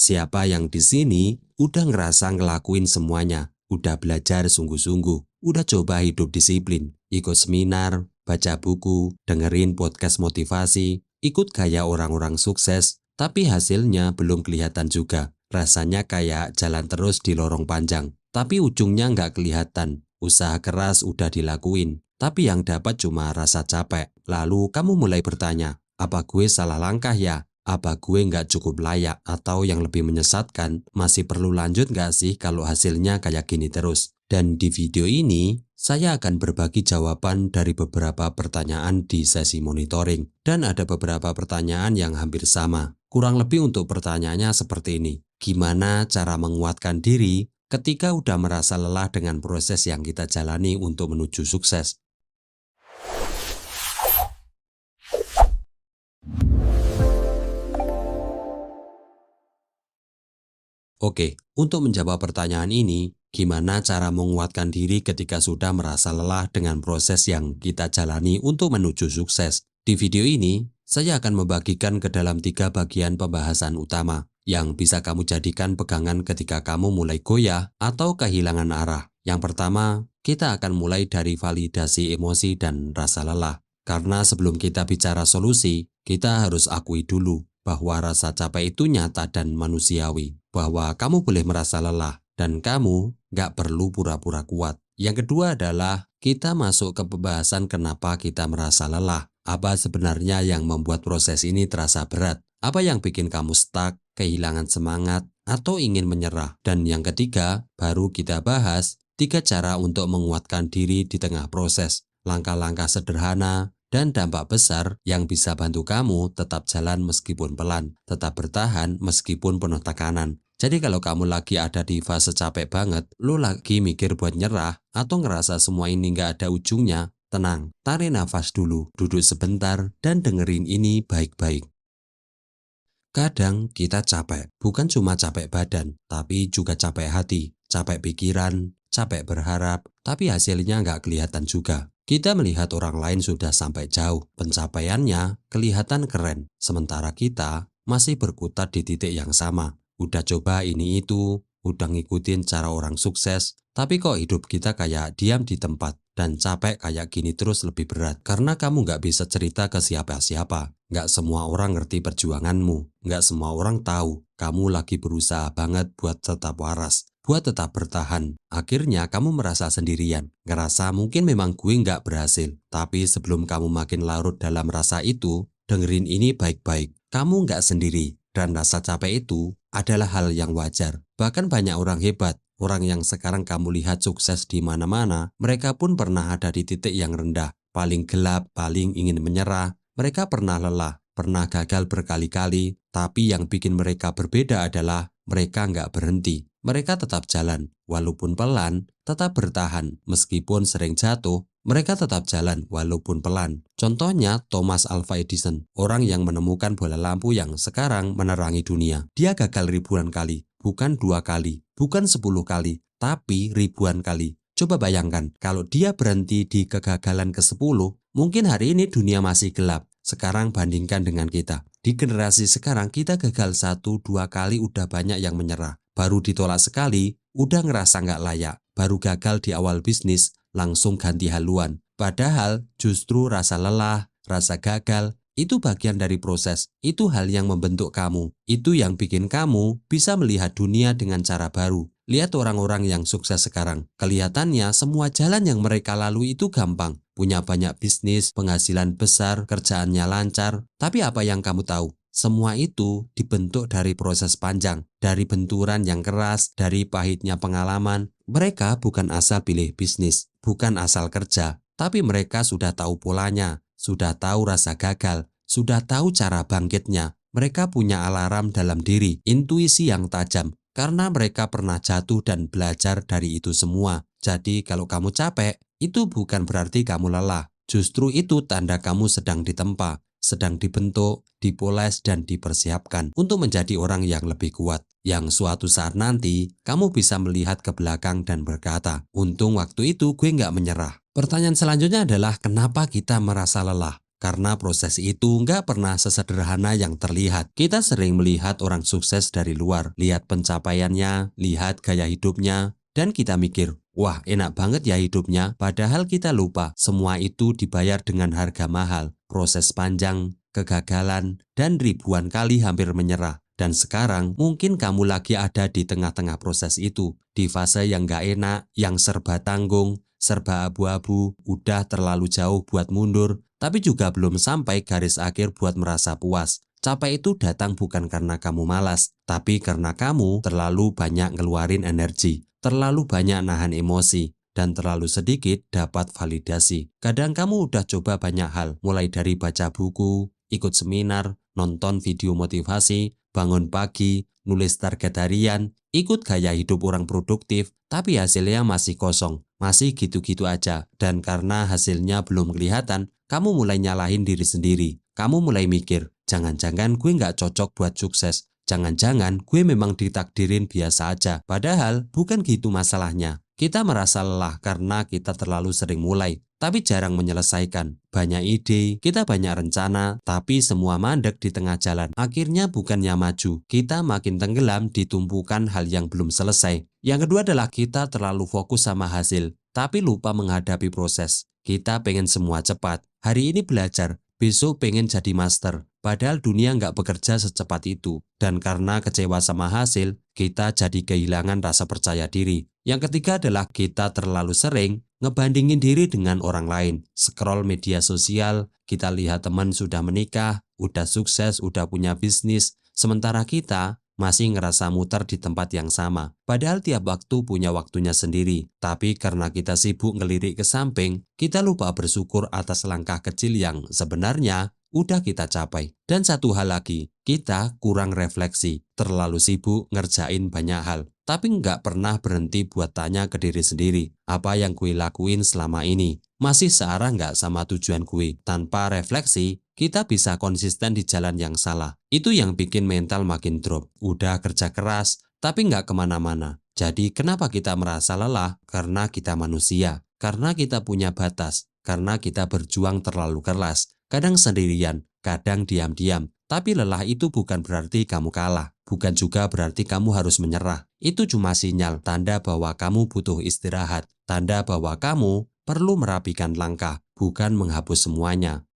Siapa yang di sini udah ngerasa ngelakuin semuanya, udah belajar sungguh-sungguh, udah coba hidup disiplin, ikut seminar, baca buku, dengerin podcast motivasi, ikut gaya orang-orang sukses, tapi hasilnya belum kelihatan juga. Rasanya kayak jalan terus di lorong panjang, tapi ujungnya nggak kelihatan. Usaha keras udah dilakuin, tapi yang dapat cuma rasa capek. Lalu kamu mulai bertanya, apa gue salah langkah ya? Apa gue nggak cukup layak? Atau yang lebih menyesatkan, masih perlu lanjut nggak sih kalau hasilnya kayak gini terus? Dan di video ini, saya akan berbagi jawaban dari beberapa pertanyaan di sesi monitoring. Dan ada beberapa pertanyaan yang hampir sama. Kurang lebih untuk pertanyaannya seperti ini. Gimana cara menguatkan diri ketika udah merasa lelah dengan proses yang kita jalani untuk menuju sukses? Oke, untuk menjawab pertanyaan ini, gimana cara menguatkan diri ketika sudah merasa lelah dengan proses yang kita jalani untuk menuju sukses? Di video ini, saya akan membagikan ke dalam 3 bagian pembahasan utama yang bisa kamu jadikan pegangan ketika kamu mulai goyah atau kehilangan arah. Yang pertama, kita akan mulai dari validasi emosi dan rasa lelah. Karena sebelum kita bicara solusi, kita harus akui dulu bahwa rasa capek itu nyata dan manusiawi, bahwa kamu boleh merasa lelah dan kamu nggak perlu pura-pura kuat. Yang kedua adalah kita masuk ke pembahasan kenapa kita merasa lelah. Apa sebenarnya yang membuat proses ini terasa berat? Apa yang bikin kamu stuck, kehilangan semangat, atau ingin menyerah? Dan yang ketiga, baru kita bahas 3 cara untuk menguatkan diri di tengah proses. Langkah-langkah sederhana dan dampak besar yang bisa bantu kamu tetap jalan meskipun pelan, tetap bertahan meskipun penuh tekanan. Jadi kalau kamu lagi ada di fase capek banget, lu lagi mikir buat nyerah, atau ngerasa semua ini nggak ada ujungnya, tenang, tarik nafas dulu, duduk sebentar, dan dengerin ini baik-baik. Kadang kita capek, bukan cuma capek badan, tapi juga capek hati, capek pikiran, capek berharap, tapi hasilnya nggak kelihatan juga. Kita melihat orang lain sudah sampai jauh, pencapaiannya kelihatan keren, sementara kita masih berkutat di titik yang sama. Udah coba ini itu, udah ngikutin cara orang sukses, tapi kok hidup kita kayak diam di tempat, dan capek kayak gini terus lebih berat. Karena kamu nggak bisa cerita ke siapa-siapa, nggak semua orang ngerti perjuanganmu, nggak semua orang tahu kamu lagi berusaha banget buat tetap waras, buat tetap bertahan. Akhirnya kamu merasa sendirian, ngerasa mungkin memang gue nggak berhasil. Tapi sebelum kamu makin larut dalam rasa itu, dengerin ini baik-baik. Kamu nggak sendiri, dan rasa capek itu adalah hal yang wajar. Bahkan banyak orang hebat, orang yang sekarang kamu lihat sukses di mana-mana, mereka pun pernah ada di titik yang rendah, paling gelap, paling ingin menyerah. Mereka pernah lelah, pernah gagal berkali-kali, tapi yang bikin mereka berbeda adalah mereka nggak berhenti. Mereka tetap jalan, walaupun pelan, tetap bertahan, meskipun sering jatuh, mereka tetap jalan walaupun pelan. Contohnya Thomas Alva Edison, orang yang menemukan bola lampu yang sekarang menerangi dunia. Dia gagal ribuan kali, bukan 2 kali, bukan 10 kali, tapi ribuan kali. Coba bayangkan, kalau dia berhenti di kegagalan ke-10, mungkin hari ini dunia masih gelap. Sekarang bandingkan dengan kita. Di generasi sekarang kita gagal 1-2 kali udah banyak yang menyerah. Baru ditolak sekali, udah ngerasa nggak layak. Baru gagal di awal bisnis, langsung ganti haluan. Padahal justru rasa lelah, rasa gagal, itu bagian dari proses. Itu hal yang membentuk kamu. Itu yang bikin kamu bisa melihat dunia dengan cara baru. Lihat orang-orang yang sukses sekarang. Kelihatannya semua jalan yang mereka lalui itu gampang. Punya banyak bisnis, penghasilan besar, kerjaannya lancar. Tapi apa yang kamu tahu? Semua itu dibentuk dari proses panjang, dari benturan yang keras, dari pahitnya pengalaman. Mereka bukan asal pilih bisnis, bukan asal kerja, tapi mereka sudah tahu polanya, sudah tahu rasa gagal, sudah tahu cara bangkitnya. Mereka punya alarm dalam diri, intuisi yang tajam, karena mereka pernah jatuh dan belajar dari itu semua. Jadi kalau kamu capek, itu bukan berarti kamu lelah. Justru itu tanda kamu sedang ditempa, sedang dibentuk, dipoles, dan dipersiapkan untuk menjadi orang yang lebih kuat. Yang suatu saat nanti, kamu bisa melihat ke belakang dan berkata, untung waktu itu gue nggak menyerah. Pertanyaan selanjutnya adalah kenapa kita merasa lelah? Karena proses itu nggak pernah sesederhana yang terlihat. Kita sering melihat orang sukses dari luar, lihat pencapaiannya, lihat gaya hidupnya, dan kita mikir, wah enak banget ya hidupnya. Padahal kita lupa, semua itu dibayar dengan harga mahal, proses panjang, kegagalan, dan ribuan kali hampir menyerah. Dan sekarang mungkin kamu lagi ada di tengah-tengah proses itu, di fase yang gak enak, yang serba tanggung, serba abu-abu, udah terlalu jauh buat mundur, tapi juga belum sampai garis akhir buat merasa puas. Capek itu datang bukan karena kamu malas, tapi karena kamu terlalu banyak ngeluarin energi, terlalu banyak nahan emosi, dan terlalu sedikit dapat validasi. Kadang kamu udah coba banyak hal, mulai dari baca buku, ikut seminar, nonton video motivasi, bangun pagi, nulis target harian, ikut gaya hidup orang produktif, tapi hasilnya masih kosong, masih gitu-gitu aja. Dan karena hasilnya belum kelihatan, kamu mulai nyalahin diri sendiri. Kamu mulai mikir, jangan-jangan gue nggak cocok buat sukses. Jangan-jangan gue memang ditakdirin biasa aja. Padahal bukan gitu masalahnya. Kita merasa lelah karena kita terlalu sering mulai, tapi jarang menyelesaikan. Banyak ide, kita banyak rencana, tapi semua mandek di tengah jalan. Akhirnya bukannya maju, kita makin tenggelam di tumpukan hal yang belum selesai. Yang kedua adalah kita terlalu fokus sama hasil, tapi lupa menghadapi proses. Kita pengen semua cepat. Hari ini belajar, besok pengen jadi master. Padahal dunia nggak bekerja secepat itu. Dan karena kecewa sama hasil, kita jadi kehilangan rasa percaya diri. Yang ketiga adalah kita terlalu sering ngebandingin diri dengan orang lain. Scroll media sosial, kita lihat teman sudah menikah, udah sukses, udah punya bisnis. Sementara kita masih ngerasa muter di tempat yang sama. Padahal tiap waktu punya waktunya sendiri. Tapi karena kita sibuk ngelirik ke samping, kita lupa bersyukur atas langkah kecil yang sebenarnya udah kita capai. Dan satu hal lagi, kita kurang refleksi, terlalu sibuk ngerjain banyak hal, tapi nggak pernah berhenti buat tanya ke diri sendiri, apa yang gue lakuin selama ini? Masih searah nggak sama tujuan gue? Tanpa refleksi, kita bisa konsisten di jalan yang salah. Itu yang bikin mental makin drop. Udah kerja keras, tapi nggak kemana-mana. Jadi kenapa kita merasa lelah? Karena kita manusia, karena kita punya batas, karena kita berjuang terlalu keras. Kadang sendirian, kadang diam-diam. Tapi lelah itu bukan berarti kamu kalah. Bukan juga berarti kamu harus menyerah. Itu cuma sinyal, tanda bahwa kamu butuh istirahat. Tanda bahwa kamu perlu merapikan langkah, bukan menghapus semuanya.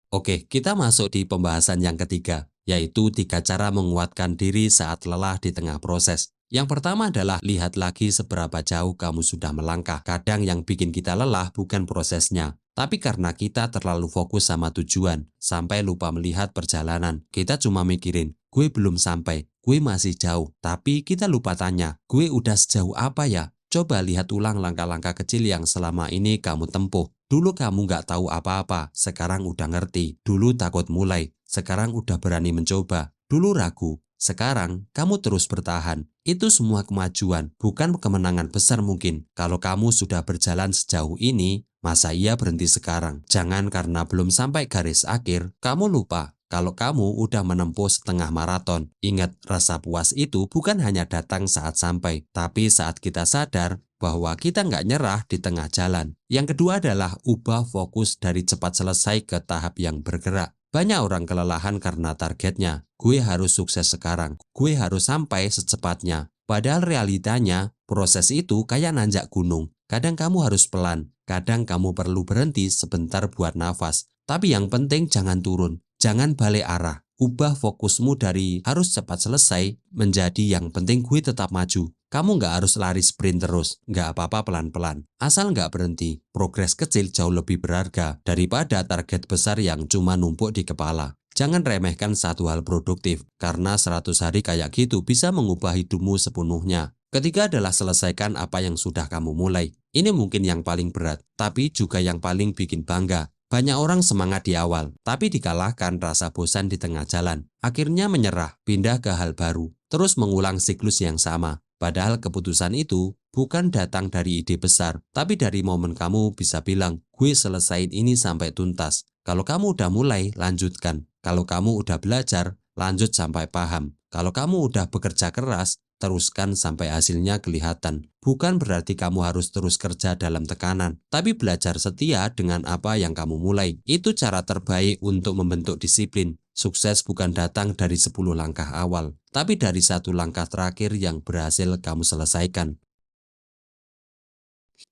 Oke, kita masuk di pembahasan yang ketiga, yaitu 3 cara menguatkan diri saat lelah di tengah proses. Yang pertama adalah lihat lagi seberapa jauh kamu sudah melangkah. Kadang yang bikin kita lelah bukan prosesnya, tapi karena kita terlalu fokus sama tujuan, sampai lupa melihat perjalanan. Kita cuma mikirin, gue belum sampai, gue masih jauh. Tapi kita lupa tanya, gue udah sejauh apa ya? Coba lihat ulang langkah-langkah kecil yang selama ini kamu tempuh. Dulu kamu nggak tahu apa-apa, sekarang udah ngerti. Dulu takut mulai, sekarang udah berani mencoba. Dulu ragu, sekarang kamu terus bertahan. Itu semua kemajuan, bukan kemenangan besar mungkin. Kalau kamu sudah berjalan sejauh ini, masa iya berhenti sekarang? Jangan karena belum sampai garis akhir, kamu lupa kalau kamu udah menempuh setengah maraton. Ingat, rasa puas itu bukan hanya datang saat sampai, tapi saat kita sadar bahwa kita nggak nyerah di tengah jalan. Yang kedua adalah ubah fokus dari cepat selesai ke tahap yang bergerak. Banyak orang kelelahan karena targetnya. Gue harus sukses sekarang. Gue harus sampai secepatnya. Padahal realitanya, proses itu kayak nanjak gunung. Kadang kamu harus pelan. Kadang kamu perlu berhenti sebentar buat nafas. Tapi yang penting jangan turun. Jangan balik arah. Ubah fokusmu dari harus cepat selesai menjadi yang penting gue tetap maju. Kamu nggak harus lari sprint terus, nggak apa-apa pelan-pelan. Asal nggak berhenti, progres kecil jauh lebih berharga daripada target besar yang cuma numpuk di kepala. Jangan remehkan satu hal produktif, karena 100 hari kayak gitu bisa mengubah hidupmu sepenuhnya. Ketiga adalah selesaikan apa yang sudah kamu mulai. Ini mungkin yang paling berat, tapi juga yang paling bikin bangga. Banyak orang semangat di awal, tapi dikalahkan rasa bosan di tengah jalan. Akhirnya menyerah, pindah ke hal baru, terus mengulang siklus yang sama. Padahal keputusan itu bukan datang dari ide besar, tapi dari momen kamu bisa bilang, gue selesain ini sampai tuntas. Kalau kamu udah mulai, lanjutkan. Kalau kamu udah belajar, lanjut sampai paham. Kalau kamu udah bekerja keras, teruskan sampai hasilnya kelihatan. Bukan berarti kamu harus terus kerja dalam tekanan, tapi belajar setia dengan apa yang kamu mulai. Itu cara terbaik untuk membentuk disiplin. Sukses bukan datang dari 10 langkah awal, tapi dari 1 langkah terakhir yang berhasil kamu selesaikan.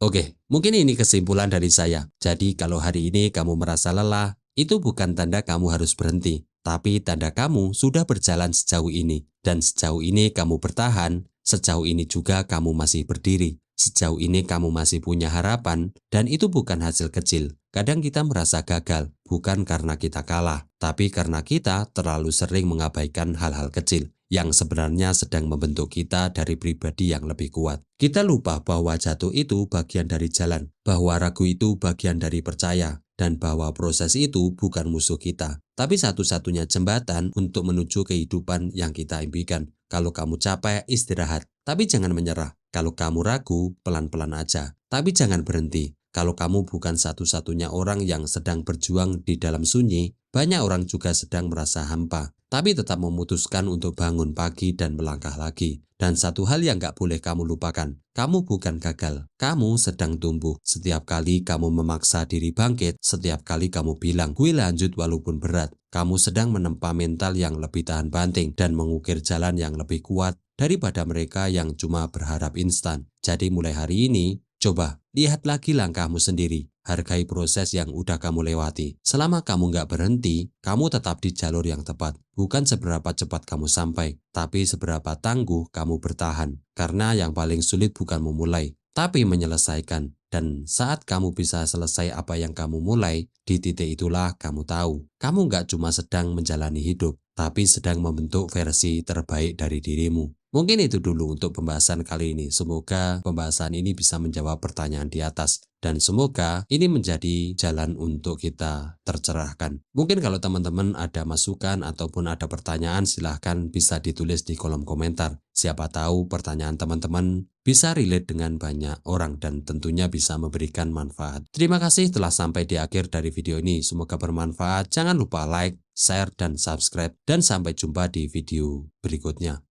Oke, mungkin ini kesimpulan dari saya. Jadi kalau hari ini kamu merasa lelah, itu bukan tanda kamu harus berhenti, tapi tanda kamu sudah berjalan sejauh ini. Dan sejauh ini kamu bertahan, sejauh ini juga kamu masih berdiri. Sejauh ini kamu masih punya harapan, dan itu bukan hasil kecil. Kadang kita merasa gagal, bukan karena kita kalah, tapi karena kita terlalu sering mengabaikan hal-hal kecil yang sebenarnya sedang membentuk kita dari pribadi yang lebih kuat. Kita lupa bahwa jatuh itu bagian dari jalan, bahwa ragu itu bagian dari percaya, dan bahwa proses itu bukan musuh kita, tapi satu-satunya jembatan untuk menuju kehidupan yang kita impikan. Kalau kamu capek, istirahat, tapi jangan menyerah. Kalau kamu ragu, pelan-pelan aja, tapi jangan berhenti. Kalau kamu bukan satu-satunya orang yang sedang berjuang di dalam sunyi, banyak orang juga sedang merasa hampa, tapi tetap memutuskan untuk bangun pagi dan melangkah lagi. Dan satu hal yang gak boleh kamu lupakan, kamu bukan gagal, kamu sedang tumbuh. Setiap kali kamu memaksa diri bangkit, setiap kali kamu bilang, gue lanjut walaupun berat, kamu sedang menempa mental yang lebih tahan banting dan mengukir jalan yang lebih kuat daripada mereka yang cuma berharap instan. Jadi mulai hari ini, coba lihat lagi langkahmu sendiri. Hargai proses yang udah kamu lewati. Selama kamu nggak berhenti, kamu tetap di jalur yang tepat. Bukan seberapa cepat kamu sampai, tapi seberapa tangguh kamu bertahan. Karena yang paling sulit bukan memulai, tapi menyelesaikan. Dan saat kamu bisa selesai apa yang kamu mulai, di titik itulah kamu tahu. Kamu nggak cuma sedang menjalani hidup, tapi sedang membentuk versi terbaik dari dirimu. Mungkin itu dulu untuk pembahasan kali ini. Semoga pembahasan ini bisa menjawab pertanyaan di atas. Dan semoga ini menjadi jalan untuk kita tercerahkan. Mungkin kalau teman-teman ada masukan ataupun ada pertanyaan, silahkan bisa ditulis di kolom komentar. Siapa tahu pertanyaan teman-teman bisa relate dengan banyak orang dan tentunya bisa memberikan manfaat. Terima kasih telah sampai di akhir dari video ini. Semoga bermanfaat. Jangan lupa like, share, dan subscribe. Dan sampai jumpa di video berikutnya.